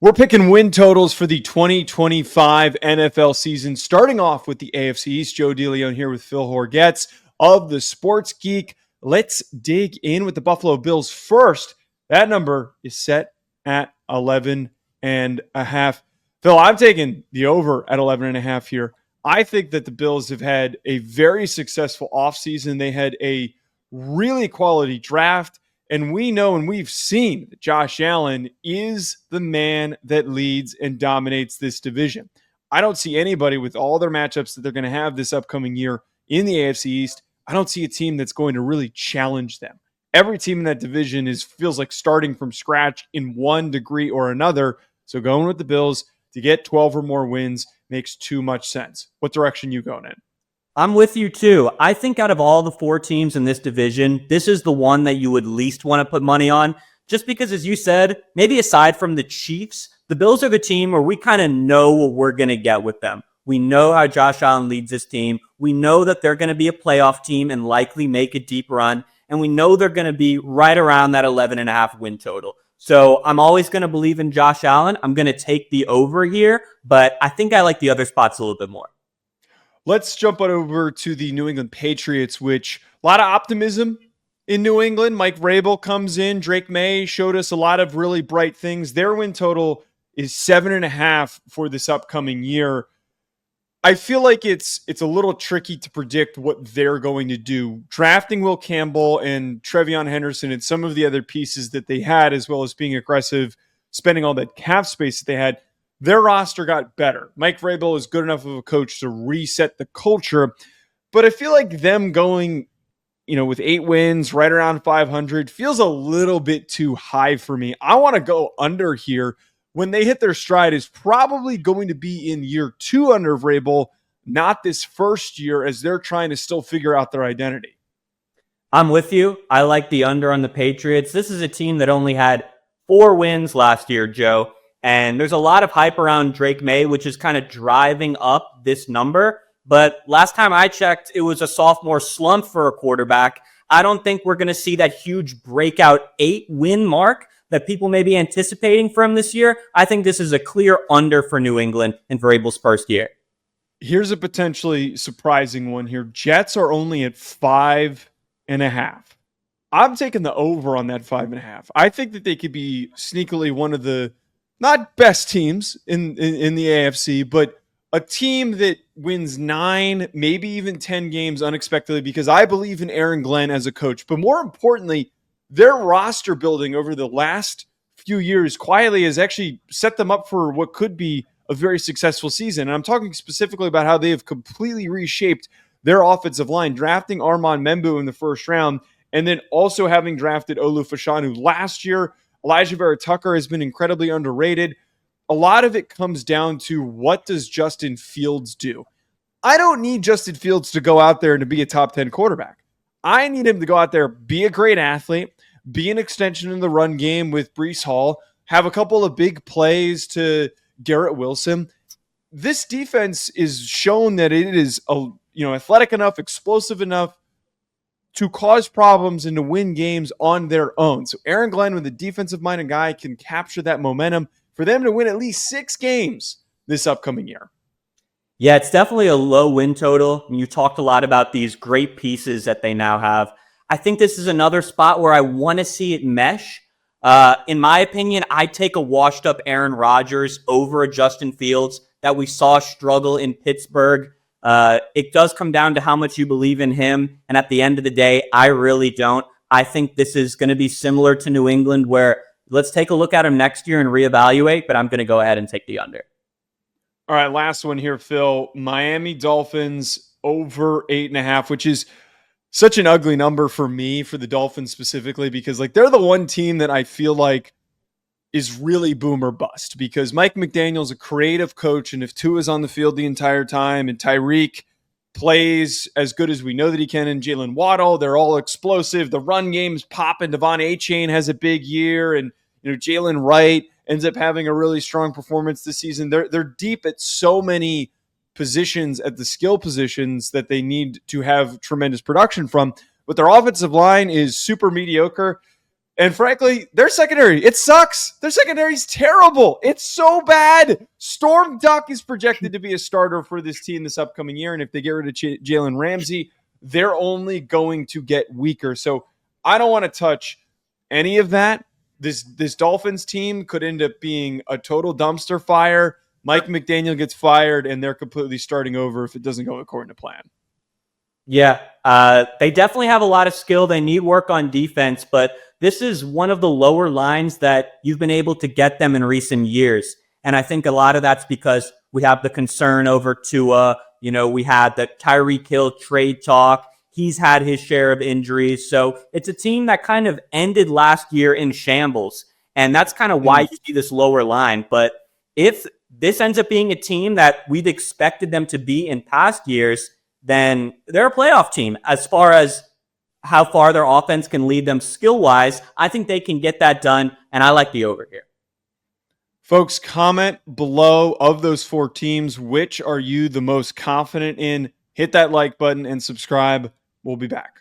We're picking win totals for the 2025 NFL season, starting off with the AFC East. Joe DeLeon here with Phil Horgetz of the Sports Geek. Let's dig in with the Buffalo Bills first. That number is set at 11 and a half. Phil, I'm taking the over at 11 and a half here. I think that the Bills have had a very successful offseason. They had a really quality draft. And we know and we've seen that Josh Allen is the man that leads and dominates this division. I don't see anybody with all their matchups that they're going to have this upcoming year in the AFC East. I don't see a team that's going to really challenge them. Every team in that division feels like starting from scratch in one degree or another. So going with the Bills to get 12 or more wins makes too much sense. What direction you going in? I'm with you too. I think out of all the four teams in this division, this is the one that you would least want to put money on. Just because, as you said, maybe aside from the Chiefs, the Bills are the team where we kind of know what we're going to get with them. We know how Josh Allen leads this team. We know that they're going to be a playoff team and likely make a deep run. And we know they're going to be right around that 11.5 win total. So I'm always going to believe in Josh Allen. I'm going to take the over here, but I think I like the other spots a little bit more. Let's jump on over to the New England Patriots, which a lot of optimism in New England. Mike Vrabel comes in. Drake May showed us a lot of really bright things. Their win total is 7.5 for this upcoming year. I feel like it's a little tricky to predict what they're going to do. Drafting Will Campbell and Trevion Henderson and some of the other pieces that they had, as well as being aggressive, spending all that cap space that they had, their roster got better. Mike Vrabel is good enough of a coach to reset the culture, but I feel like them going, with 8 wins, right around 500, feels a little bit too high for me. I want to go under here. When they hit their stride is probably going to be in year 2 under Vrabel, not this first year as they're trying to still figure out their identity. I'm with you. I like the under on the Patriots. This is a team that only had 4 wins last year, Joe. And there's a lot of hype around Drake May, which is kind of driving up this number. But last time I checked, it was a sophomore slump for a quarterback. I don't think we're going to see that huge breakout 8-win mark that people may be anticipating from this year. I think this is a clear under for New England in Vrabel's first year. Here's a potentially surprising one here. Jets are only at 5.5. I'm taking the over on that 5.5. I think that they could be sneakily one of the not best teams in the AFC, but a team that wins 9, maybe even 10 games unexpectedly because I believe in Aaron Glenn as a coach. But more importantly, their roster building over the last few years quietly has actually set them up for what could be a very successful season. And I'm talking specifically about how they have completely reshaped their offensive line, drafting Armand Membu in the first round, and then also having drafted Olu Fashanu last year. Elijah Vera Tucker has been incredibly underrated. A lot of it comes down to what does Justin Fields do? I don't need Justin Fields to go out there and to be a top 10 quarterback. I need him to go out there, be a great athlete, be an extension in the run game with Breece Hall, have a couple of big plays to Garrett Wilson. This defense is shown that it is athletic enough, explosive enough to cause problems and to win games on their own. So Aaron Glenn, with a defensive-minded guy, can capture that momentum for them to win at least 6 games this upcoming year. Yeah, it's definitely a low win total. You talked a lot about these great pieces that they now have. I think this is another spot where I want to see it mesh. In my opinion, I'd take a washed-up Aaron Rodgers over a Justin Fields that we saw struggle in Pittsburgh. It does come down to how much you believe in him. And at the end of the day, I really don't. I think this is going to be similar to New England where let's take a look at him next year and reevaluate, but I'm going to go ahead and take the under. All right, last one here, Phil. Miami Dolphins over 8.5, which is such an ugly number for me, for the Dolphins specifically, because they're the one team that I feel like is really boom or bust because Mike McDaniel's a creative coach, and if Tua's on the field the entire time and Tyreek plays as good as we know that he can, and Jalen Waddle, they're all explosive. The run game's popping. Devon Achane has a big year, and Jalen Wright ends up having a really strong performance this season. They're deep at so many positions, at the skill positions that they need to have tremendous production from, but their offensive line is super mediocre. And frankly, their secondary, it sucks. Their secondary's terrible. It's so bad. Storm Duck is projected to be a starter for this team this upcoming year. And if they get rid of Jalen Ramsey, they're only going to get weaker. So I don't want to touch any of that. This Dolphins team could end up being a total dumpster fire. Mike McDaniel gets fired, and they're completely starting over if it doesn't go according to plan. Yeah, they definitely have a lot of skill. They need work on defense, but this is one of the lower lines that you've been able to get them in recent years. And I think a lot of that's because we have the concern over Tua. We had the Tyreek Hill trade talk. He's had his share of injuries. So it's a team that kind of ended last year in shambles. And that's kind of why you see this lower line. But if this ends up being a team that we've expected them to be in past years, then they're a playoff team. As far as how far their offense can lead them skill-wise, I think they can get that done, and I like the over here. Folks, comment below of those 4 teams, which are you the most confident in? Hit that like button and subscribe. We'll be back.